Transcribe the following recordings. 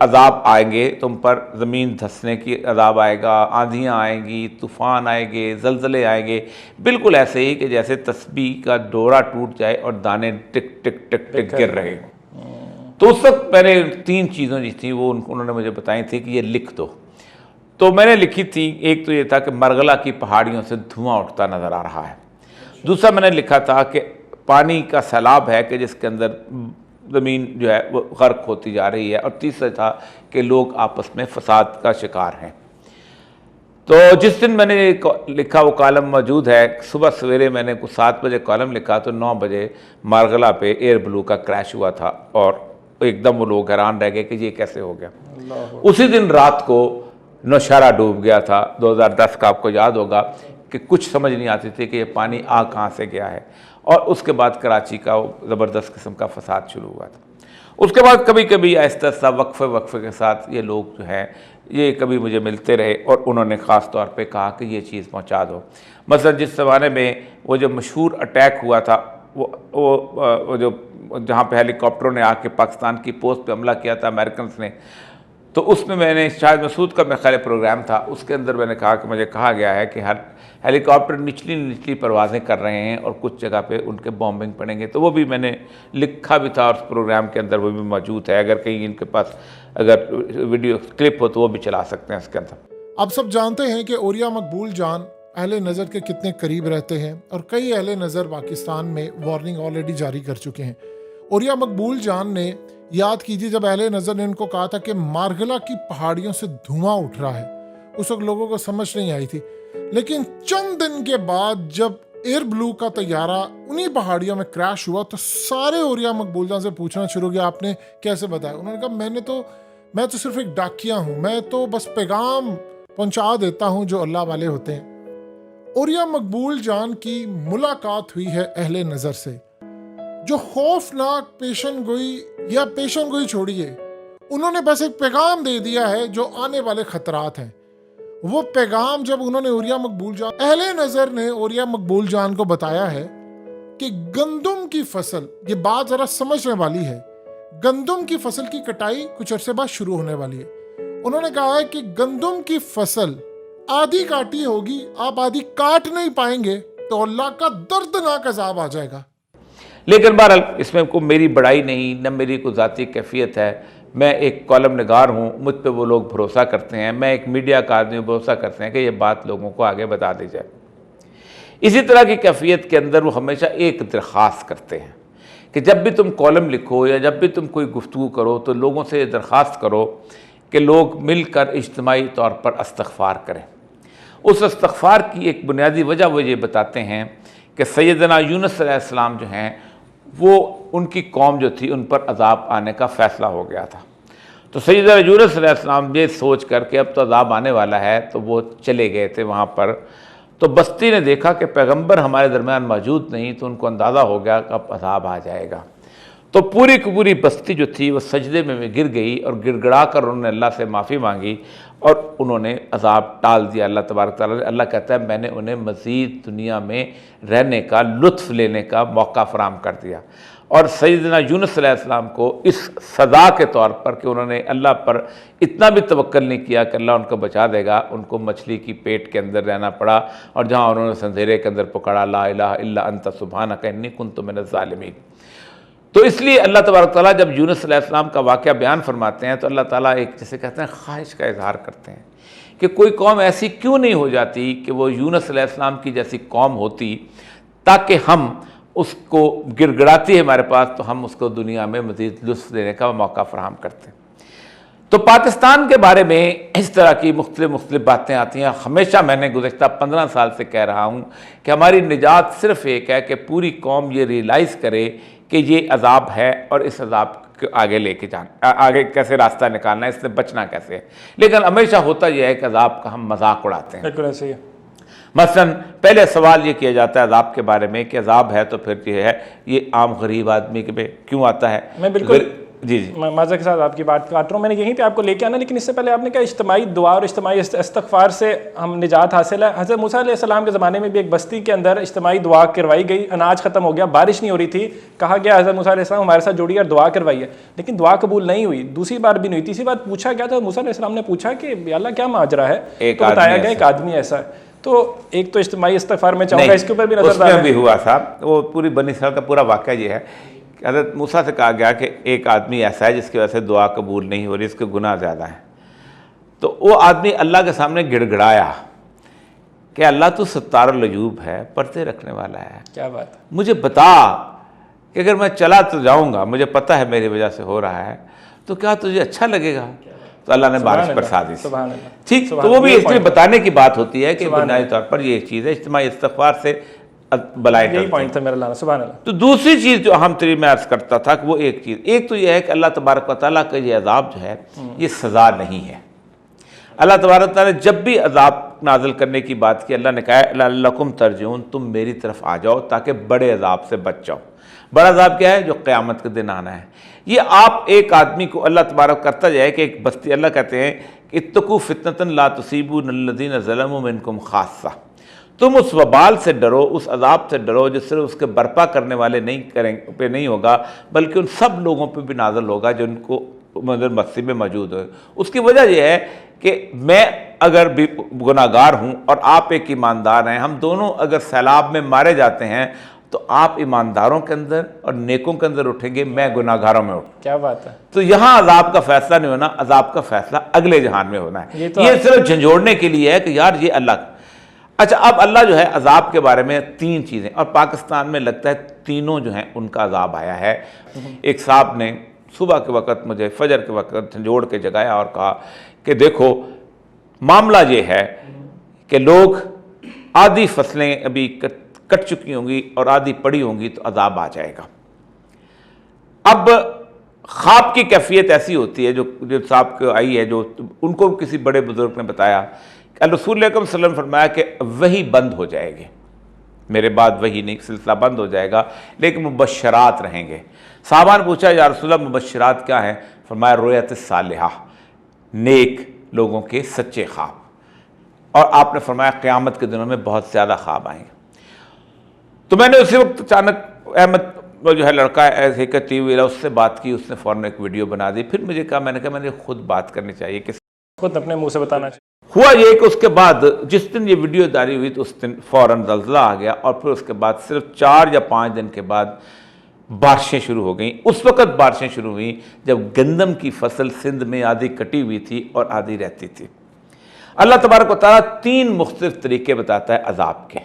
عذاب آئیں گے تم پر، زمین دھسنے کی عذاب آئے گا، آندھیاں آئیں گی، طوفان آئیں گے، زلزلے آئیں گے، بالکل ایسے ہی کہ جیسے تسبیح کا ڈورا ٹوٹ جائے اور دانے ٹک ٹک ٹک ٹک گر رہے ہوں۔ تو اس وقت میں نے 3 چیزیں جو تھیں وہ انہوں نے مجھے بتائی تھی کہ یہ لکھ دو۔ تو میں نے لکھی تھی، ایک تو یہ تھا کہ مرغلہ کی پہاڑیوں سے دھواں اٹھتا نظر آ رہا ہے، دوسرا میں نے لکھا تھا کہ پانی کا سیلاب ہے کہ جس کے اندر زمین جو ہے وہ غرق ہوتی جا رہی ہے، اور تیسرا تھا کہ لوگ آپس میں فساد کا شکار ہیں۔ تو جس دن میں نے لکھا وہ کالم موجود ہے، صبح سویرے میں نے کچھ 7 بجے کالم لکھا تو 9 بجے مارغلہ پہ ایئر بلو کا کریش ہوا تھا، اور ایک دم وہ لوگ حیران رہ گئے کہ یہ کیسے ہو گیا۔ اسی دن رات کو نوشہرہ ڈوب گیا تھا، 2010 کا، آپ کو یاد ہوگا کہ کچھ سمجھ نہیں آتی تھی کہ یہ پانی آ کہاں سے گیا ہے، اور اس کے بعد کراچی کا وہ زبردست قسم کا فساد شروع ہوا تھا۔ اس کے بعد کبھی کبھی آہستہ آہستہ وقفے کے ساتھ یہ لوگ جو ہیں یہ کبھی مجھے ملتے رہے، اور انہوں نے خاص طور پہ کہا کہ یہ چیز پہنچا دو۔ مثلا جس زمانے میں وہ جو مشہور اٹیک ہوا تھا، وہ جو جہاں پہ ہیلی کاپٹروں نے آ کے پاکستان کی پوسٹ پہ حملہ کیا تھا امریکنز نے، تو اس میں نے شاہد مسعود کا میرے خیال پروگرام تھا، اس کے اندر میں نے کہا کہ مجھے کہا گیا ہے کہ ہر ہیلی کاپٹر نچلی پروازیں کر رہے ہیں اور کچھ جگہ پہ ان کے بامبنگ پڑیں گے۔ تو وہ بھی میں نے لکھا بھی تھا، اور اس پروگرام کے اندر وہ بھی موجود ہے، اگر کہیں ان کے پاس اگر ویڈیو کلپ ہو تو وہ بھی چلا سکتے ہیں اس کے اندر۔ آپ سب جانتے ہیں کہ اوریہ مقبول جان اہل نظر کے کتنے قریب رہتے ہیں، اور کئی اہل نظر پاکستان میں وارننگ آلریڈی جاری کر چکے ہیں۔ اوریہ مقبول جان نے، یاد کیجیے جب اہل نظر نے ان کو کہا تھا کہ مارغلہ کی پہاڑیوں سے دھواں اٹھ رہا ہے، اس وقت لوگوں کو سمجھ نہیں آئی تھی، لیکن چند دن کے بعد جب ایئر بلو کا طیارہ انہی پہاڑیوں میں کریش ہوا تو سارے اوریہ مقبول جان سے پوچھنا شروع کیا آپ نے کیسے بتایا۔ انہوں نے کہا میں تو صرف ایک ڈاکیا ہوں، میں تو بس پیغام پہنچا دیتا ہوں جو اللہ والے ہوتے ہیں۔ اوریہ مقبول جان کی ملاقات ہوئی ہے اہل نظر سے، جو خوفناک پیشن گوئی چھوڑیے، انہوں نے بس ایک پیغام دے دیا ہے جو آنے والے خطرات ہیں۔ وہ پیغام جب انہوں نے اوریہ مقبول جان، اہل نظر نے اوریہ مقبول جان کو بتایا ہے کہ گندم کی فصل، یہ بات ذرا سمجھنے والی ہے، گندم کی فصل کی کٹائی کچھ عرصے بعد شروع ہونے والی ہے۔ انہوں نے کہا ہے کہ گندم کی فصل آدھی کاٹی ہوگی، آپ آدھی کاٹ نہیں پائیں گے تو اللہ کا دردناک عذاب آ جائے گا۔ لیکن بہرحال اس میں کوئی میری بڑائی نہیں، نہ میری کوئی ذاتی کیفیت ہے، میں ایک کالم نگار ہوں، مجھ پہ وہ لوگ بھروسہ کرتے ہیں، میں ایک میڈیا کا آدمی بھروسہ کرتے ہیں کہ یہ بات لوگوں کو آگے بتا دی جائے۔ اسی طرح کی کیفیت کے اندر وہ ہمیشہ ایک درخواست کرتے ہیں کہ جب بھی تم کالم لکھو یا جب بھی تم کوئی گفتگو کرو تو لوگوں سے یہ درخواست کرو کہ لوگ مل کر اجتماعی طور پر استغفار کریں۔ اس استغفار کی ایک بنیادی وجہ وہ یہ بتاتے ہیں کہ سیدنا یونس علیہ السلام جو ہیں وہ ان کی قوم جو تھی ان پر عذاب آنے کا فیصلہ ہو گیا تھا، تو سیدنا یونس علیہ السلام یہ سوچ کر کہ اب تو عذاب آنے والا ہے تو وہ چلے گئے تھے وہاں پر۔ تو بستی نے دیکھا کہ پیغمبر ہمارے درمیان موجود نہیں، تو ان کو اندازہ ہو گیا کہ اب عذاب آ جائے گا، تو پوری کی پوری بستی جو تھی وہ سجدے میں گر گئی، اور گڑ گڑا کر انہوں نے اللہ سے معافی مانگی، اور انہوں نے عذاب ٹال دیا اللہ تبارک تعالیٰ نے۔ اللہ کہتا ہے میں نے انہیں مزید دنیا میں رہنے کا، لطف لینے کا موقع فراہم کر دیا، اور سیدنا یونس علیہ السلام کو اس سزا کے طور پر کہ انہوں نے اللہ پر اتنا بھی توکل نہیں کیا کہ اللہ ان کو بچا دے گا، ان کو مچھلی کی پیٹ کے اندر رہنا پڑا، اور جہاں انہوں نے اندھیرے کے اندر پکڑا لا الہ الا انت سبحانک انی کنت من الظالمین۔ تو اس لیے اللہ تبارک تعالیٰ جب یونس علیہ السلام کا واقعہ بیان فرماتے ہیں تو اللہ تعالیٰ ایک جسے کہتے ہیں خواہش کا اظہار کرتے ہیں کہ کوئی قوم ایسی کیوں نہیں ہو جاتی کہ وہ یونس علیہ السلام کی جیسی قوم ہوتی، تاکہ ہم اس کو گڑ گڑاتی ہے ہمارے پاس تو ہم اس کو دنیا میں مزید لطف دینے کا موقع فراہم کرتے ہیں۔ تو پاکستان کے بارے میں اس طرح کی مختلف باتیں آتی ہیں۔ ہمیشہ میں نے گزشتہ 15 سال سے کہہ رہا ہوں کہ ہماری نجات صرف ایک ہے کہ پوری قوم یہ ریئلائز کرے کہ یہ عذاب ہے، اور اس عذاب کو آگے لے کے جانا، آگے کیسے راستہ نکالنا ہے، اس سے بچنا کیسے ہے۔ لیکن ہمیشہ ہوتا یہ ہے کہ عذاب کا ہم مذاق اڑاتے ہیں۔ بالکل ایسے ہی ہے۔ مثلا پہلے سوال یہ کیا جاتا ہے عذاب کے بارے میں کہ عذاب ہے تو پھر یہ ہے، یہ عام غریب آدمی کے پہ کیوں آتا ہے؟ میں بالکل جی جی میں معذرت کے ساتھ آپ کی بات کاٹ رہا ہوں، میں نے یہیں پہ آپ کو لے کے آنا، لیکن اس سے پہلے آپ نے کہا اجتماعی دعا اور اجتماعی استغفار سے ہم نجات حاصل ہے۔ حضرت موسیٰ علیہ السلام کے زمانے میں بھی ایک بستی کے اندر اجتماعی دعا کروائی گئی، اناج ختم ہو گیا، بارش نہیں ہو رہی تھی، کہا گیا حضرت موسیٰ علیہ السلام ہمارے ساتھ جوڑیے اور دعا کروائیے، لیکن دعا قبول نہیں ہوئی، دوسری بار بھی نہیں ہوئی، تیسری بار پوچھا گیا تو موسیٰ علیہ السلام نے پوچھا کہ یا اللہ کیا ماجرا ہے، تو بتایا گیا ایک آدمی ایسا ہے۔ تو ایک تو اجتماعی استغفار میں چاہوں گا اس کے اوپر بھی نظر ڈالیں۔ اس میں بھی ہوا صاحب، وہ پوری بنی اسرائیل کا پورا واقعہ یہ ہے کہ حضرت موسیٰ سے کہا گیا کہ ایک آدمی ایسا ہے جس کی وجہ سے دعا قبول نہیں ہو رہی، اس کے گناہ زیادہ ہیں۔ تو وہ آدمی اللہ کے سامنے گڑ گڑایا کہ اللہ تو ستار العیوب ہے، پردے رکھنے والا ہے، کیا بات ہے، مجھے بتا کہ اگر میں چلا تو جاؤں گا، مجھے پتہ ہے میری وجہ سے ہو رہا ہے، تو کیا تجھے اچھا لگے گا؟ تو اللہ نے بارش برسا دی۔ سبحان اللہ، ٹھیک، تو وہ بھی اس لیے بتانے کی بات ہوتی ہے کہ بنیادی طور پر یہ چیز ہے، اجتماعی استغفار سے بلائے یہی پوائنٹ تھا میرا لانا۔ سبحان اللہ۔ تو دوسری چیز جو اہم ترین میں عرض کرتا تھا کہ وہ ایک چیز، ایک تو یہ ہے کہ اللہ تبارک و تعالیٰ کا یہ عذاب جو ہے یہ سزا نہیں ہے۔ اللہ تبارک و تعالیٰ نے جب بھی عذاب نازل کرنے کی بات کی، اللہ نے کہا ہے لعلکم ترجعون، تم میری طرف آ جاؤ تاکہ بڑے عذاب سے بچ جاؤ۔ بڑا عذاب کیا ہے؟ جو قیامت کے دن آنا ہے۔ یہ آپ ایک آدمی کو اللہ تبارک کرتا جائے کہ ایک بستی، اللہ کہتے ہیں کہ اتقوا فتنۃ لا تصیبن الذین ظلموا منکم خاصہ، تم اس وبال سے ڈرو، اس عذاب سے ڈرو جو صرف اس کے برپا کرنے والے پہ نہیں ہوگا بلکہ ان سب لوگوں پہ بھی نازل ہوگا جو ان کو مسجد میں موجود ہوئے۔ اس کی وجہ یہ ہے کہ میں اگر بھی گناہ گار ہوں اور آپ ایک ایماندار ہیں، ہم دونوں اگر سیلاب میں مارے جاتے ہیں تو آپ ایمانداروں کے اندر اور نیکوں کے اندر اٹھیں گے، میں گناہ گاروں میں اٹھوں۔ کیا بات ہے، تو یہاں عذاب کا فیصلہ نہیں ہونا، عذاب کا فیصلہ اگلے جہان میں ہونا ہے۔ یہ صرف جھنجھوڑنے کے لیے ہے کہ یار یہ اللہ۔ اچھا، اب اللہ جو ہے عذاب کے بارے میں تین چیزیں، اور پاکستان میں لگتا ہے تینوں جو ہیں ان کا عذاب آیا ہے۔ ایک صاحب نے صبح کے وقت مجھے فجر کے وقت جھنجھوڑ کے جگایا اور کہا کہ دیکھو معاملہ یہ ہے کہ لوگ آدھی فصلیں ابھی کٹ چکی ہوں گی اور آدھی پڑی ہوں گی تو عذاب آ جائے گا۔ اب خواب کی کیفیت ایسی ہوتی ہے جو صاحب کو آئی ہے، جو ان کو کسی بڑے بزرگ نے بتایا کہ رسول اکرم صلی اللہ علیہ وسلم فرمایا کہ وحی بند ہو جائے گی، میرے بعد وحی نہیں، سلسلہ بند ہو جائے گا، لیکن مبشرات رہیں گے۔ صحابہ نے پوچھا یا رسول اللہ مبشرات کیا ہیں؟ فرمایا رؤیت صالحہ، نیک لوگوں کے سچے خواب، اور آپ نے فرمایا قیامت کے دنوں میں بہت زیادہ خواب آئیں گے۔ تو میں نے اسی وقت اچانک احمد وہ جو ہے لڑکا ایسے کہ ٹی وی اس سے بات کی، اس نے فوراً ایک ویڈیو بنا دی، پھر مجھے کہا میں نے خود بات کرنی چاہیے، کہ خود اپنے منہ سے بتانا چاہیے۔ ہوا یہ کہ اس کے بعد جس دن یہ ویڈیو جاری ہوئی تو اس دن فوراً زلزلہ آ گیا، اور پھر اس کے بعد صرف 4 یا 5 دن کے بعد بارشیں شروع ہو گئیں۔ اس وقت بارشیں شروع ہوئیں جب گندم کی فصل سندھ میں آدھی کٹی ہوئی تھی اور آدھی رہتی تھی۔ اللہ تبارک و تعالیٰ 3 مختلف طریقے بتاتا ہے عذاب کے،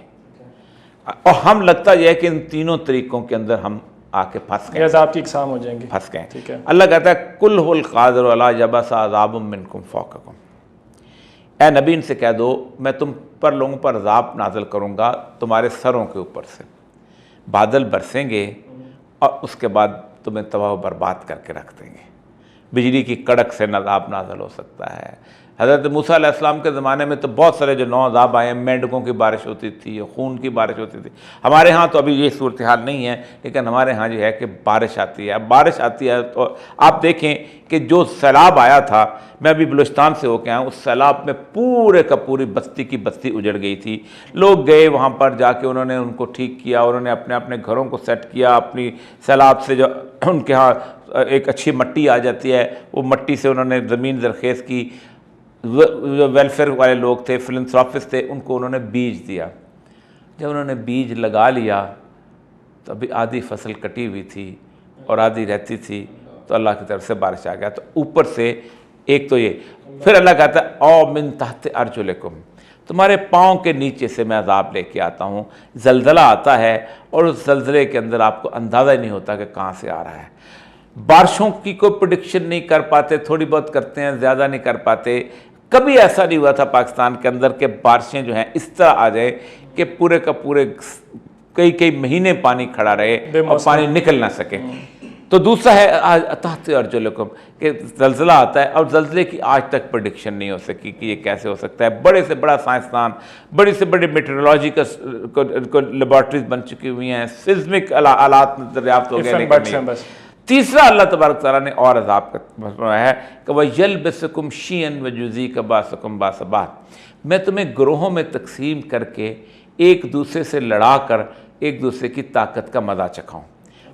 اور ہم لگتا یہ ہے کہ ان تینوں طریقوں کے اندر ہم آ کے پھنس گئے، عذاب کی اقسام ہو جائیں گے، پھنس گئے۔ ٹھیک ہے، اللہ کہتا ہے کل هو القادر علی یبعث عذاب منکم فوقکم، اے نبی ان سے کہہ دو میں تم پر لوگوں پر عذاب نازل کروں گا تمہارے سروں کے اوپر سے، بادل برسیں گے اور اس کے بعد تمہیں تباہ و برباد کر کے رکھ دیں گے، بجلی کی کڑک سے عذاب نازل ہو سکتا ہے۔ حضرت موسیٰ علیہ السلام کے زمانے میں تو بہت سارے جو 9 عذاب آئے ہیں، مینڈکوں کی بارش ہوتی تھی، خون کی بارش ہوتی تھی۔ ہمارے ہاں تو ابھی یہ صورتحال نہیں ہے، لیکن ہمارے ہاں جو ہے کہ بارش آتی ہے۔ اب بارش آتی ہے تو آپ دیکھیں کہ جو سیلاب آیا تھا، میں ابھی بلوچستان سے ہو کے آیا ہوں، اس سیلاب میں پورے کا پوری بستی کی بستی اجڑ گئی تھی۔ لوگ گئے وہاں پر، جا کے انہوں نے ان کو ٹھیک کیا، انہوں نے اپنے اپنے گھروں کو سیٹ کیا، اپنی سیلاب سے جو ان کے ہاں ایک اچھی مٹی آ جاتی ہے، وہ مٹی سے انہوں نے زمین زرخیز کی۔ ویلفیئر والے لوگ تھے، فلنتھراپسٹ تھے، ان کو انہوں نے بیج دیا۔ جب انہوں نے بیج لگا لیا تو ابھی آدھی فصل کٹی ہوئی تھی اور آدھی رہتی تھی، تو اللہ کی طرف سے بارش آ گیا۔ تو اوپر سے ایک تو یہ، پھر اللہ کہتا ہے او من تحت ارجلکم، تمہارے پاؤں کے نیچے سے میں عذاب لے کے آتا ہوں۔ زلزلہ آتا ہے اور اس زلزلے کے اندر آپ کو اندازہ ہی نہیں ہوتا کہ کہاں سے آ رہا ہے۔ بارشوں کی کوئی پریڈکشن نہیں کر پاتے، تھوڑی بہت کرتے ہیں، زیادہ نہیں کر پاتے۔ کبھی ایسا نہیں ہوا تھا پاکستان کے اندر کہ بارشیں جو ہیں اس طرح آ جائے کہ پورے کا پورے کئی مہینے پانی کھڑا رہے اور پانی نکل نہ سکے۔ تو دوسرا ہے تحت ارجلکم، کہ زلزلہ آتا ہے اور زلزلے کی آج تک پریڈکشن نہیں ہو سکی کہ یہ کیسے ہو سکتا ہے۔ بڑے سے بڑا سائنسدان، بڑی سے بڑی میٹرولوجی کا لیبارٹریز بن چکی ہوئی ہیں، سیزمک آلات دریافت ہو گئے، لیکن تیسرا اللہ تبارک تعالیٰ نے اور عذاب کا فرمایا ہے کہ وَيَلْبِسُكُمْ شِيَّن وَيُذِيقَ بَأْسَكُمْ بَأْسَ بَعْضٍ، میں تمہیں گروہوں میں تقسیم کر کے ایک دوسرے سے لڑا کر ایک دوسرے کی طاقت کا مزہ چکھاؤں۔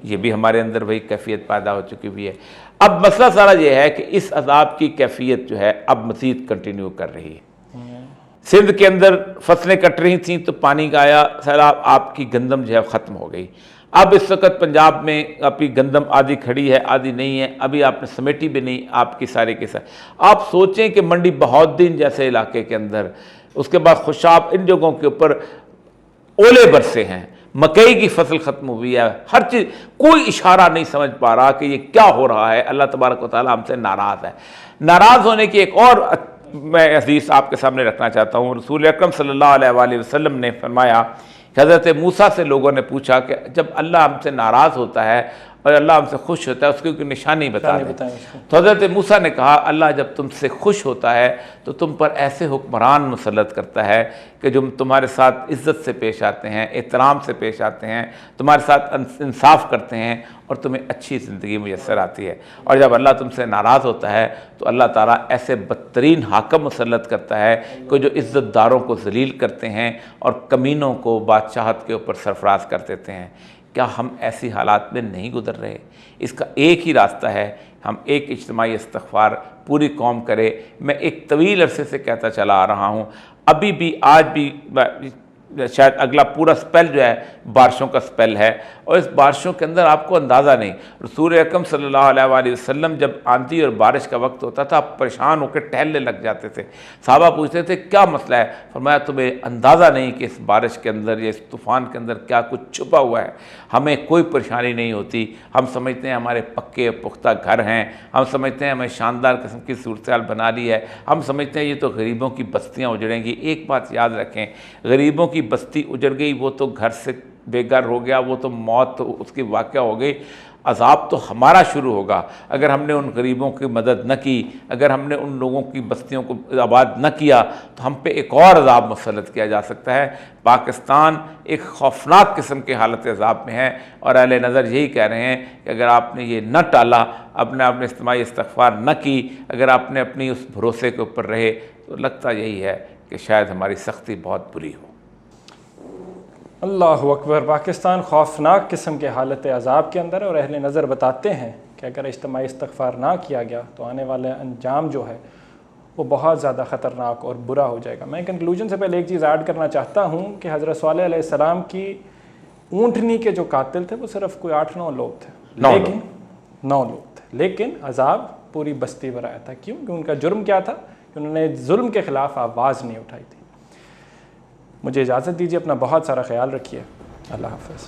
یہ بھی ہمارے اندر وہی کیفیت پیدا ہو چکی ہوئی ہے۔ اب مسئلہ سارا یہ ہے کہ اس عذاب کی کیفیت جو ہے اب مزید کنٹینیو کر رہی ہے۔ سندھ کے اندر فصلیں کٹ رہی تھیں تو پانی کا آیا سیلاب، آپ کی گندم جو ہے ختم ہو گئی۔ اب اس وقت پنجاب میں آپ کی گندم آدھی کھڑی ہے آدھی نہیں ہے، ابھی آپ نے سمیٹی بھی نہیں، آپ کی سارے کے ساتھ آپ سوچیں کہ منڈی بہودین جیسے علاقے کے اندر، اس کے بعد خوشاب، ان جگہوں کے اوپر اولے برسے ہیں، مکئی کی فصل ختم ہوئی ہے، ہر چیز، کوئی اشارہ نہیں سمجھ پا رہا کہ یہ کیا ہو رہا ہے۔ اللہ تبارک و تعالیٰ ہم سے ناراض ہے۔ ناراض ہونے کی ایک اور میں حدیث آپ کے سامنے رکھنا چاہتا ہوں۔ رسول اکرم صلی اللہ علیہ وآلہ وسلم نے فرمایا کہ حضرت موسیٰ سے لوگوں نے پوچھا کہ جب اللہ ہم سے ناراض ہوتا ہے اور اللہ ہم سے خوش ہوتا ہے اس کی کوئی نشانی بتا دیں۔ تو حضرت موسیٰ نے کہا اللہ جب تم سے خوش ہوتا ہے تو تم پر ایسے حکمران مسلط کرتا ہے کہ جو تمہارے ساتھ عزت سے پیش آتے ہیں، احترام سے پیش آتے ہیں، تمہارے ساتھ انصاف کرتے ہیں اور تمہیں اچھی زندگی میسر آتی ہے۔ اور جب اللہ تم سے ناراض ہوتا ہے تو اللہ تعالیٰ ایسے بدترین حاکم مسلط کرتا ہے کہ جو عزت داروں کو ذلیل کرتے ہیں اور کمینوں کو بادشاہت کے اوپر سرفراز کر دیتے ہیں۔ کیا ہم ایسی حالات میں نہیں گزر رہے؟ اس کا ایک ہی راستہ ہے، ہم ایک اجتماعی استغفار پوری قوم کرے۔ میں ایک طویل عرصے سے کہتا چلا آ رہا ہوں، ابھی بھی آج بھی شاید اگلا پورا سپیل جو ہے بارشوں کا سپیل ہے، اور اس بارشوں کے اندر آپ کو اندازہ نہیں، رسول اکرم صلی اللہ علیہ وآلہ وسلم جب آندھی اور بارش کا وقت ہوتا تھا آپ پریشان ہو کے ٹہلنے لگ جاتے تھے۔ صحابہ پوچھتے تھے کیا مسئلہ ہے؟ فرمایا تمہیں اندازہ نہیں کہ اس بارش کے اندر یا اس طوفان کے اندر کیا کچھ چھپا ہوا ہے۔ ہمیں کوئی پریشانی نہیں ہوتی، ہم سمجھتے ہیں ہمارے پکے پختہ گھر ہیں، ہم سمجھتے ہیں ہمیں شاندار قسم کی صورتحال بنا لی ہے، ہم سمجھتے ہیں یہ تو غریبوں کی بستیاں اجڑیں گی۔ ایک بات یاد رکھیں، غریبوں کی بستی اجڑ گئی وہ تو گھر سے بے گھر ہو گیا، وہ تو موت تو اس کی واقعہ ہو گئی، عذاب تو ہمارا شروع ہوگا اگر ہم نے ان غریبوں کی مدد نہ کی، اگر ہم نے ان لوگوں کی بستیوں کو آباد نہ کیا تو ہم پہ ایک اور عذاب مسلط کیا جا سکتا ہے۔ پاکستان ایک خوفناک قسم کے حالت عذاب میں ہے، اور اہل نظر یہی کہہ رہے ہیں کہ اگر آپ نے یہ نہ ٹالا، اپنے اجتماعی استغفار نہ کی، اگر آپ نے اپنی اس بھروسے کے اوپر رہے تو لگتا یہی ہے کہ شاید ہماری سختی بہت بری ہو۔ اللہ اکبر۔ پاکستان خوفناک قسم کے حالت عذاب کے اندر ہے، اور اہل نظر بتاتے ہیں کہ اگر اجتماعی استغفار نہ کیا گیا تو آنے والا انجام جو ہے وہ بہت زیادہ خطرناک اور برا ہو جائے گا۔ میں کنکلوژن سے پہلے ایک چیز ایڈ کرنا چاہتا ہوں کہ حضرت صالح علیہ السلام کی اونٹنی کے جو قاتل تھے وہ صرف کوئی 8-9 لوگ تھے، لیکن 9 لوگ تھے، لیکن عذاب پوری بستی پر آیا تھا۔ کیوں؟ کہ ان کا جرم کیا تھا کہ انہوں نے ظلم کے خلاف آواز نہیں اٹھائی تھی۔ مجھے اجازت دیجیے، اپنا بہت سارا خیال رکھیے، اللہ حافظ۔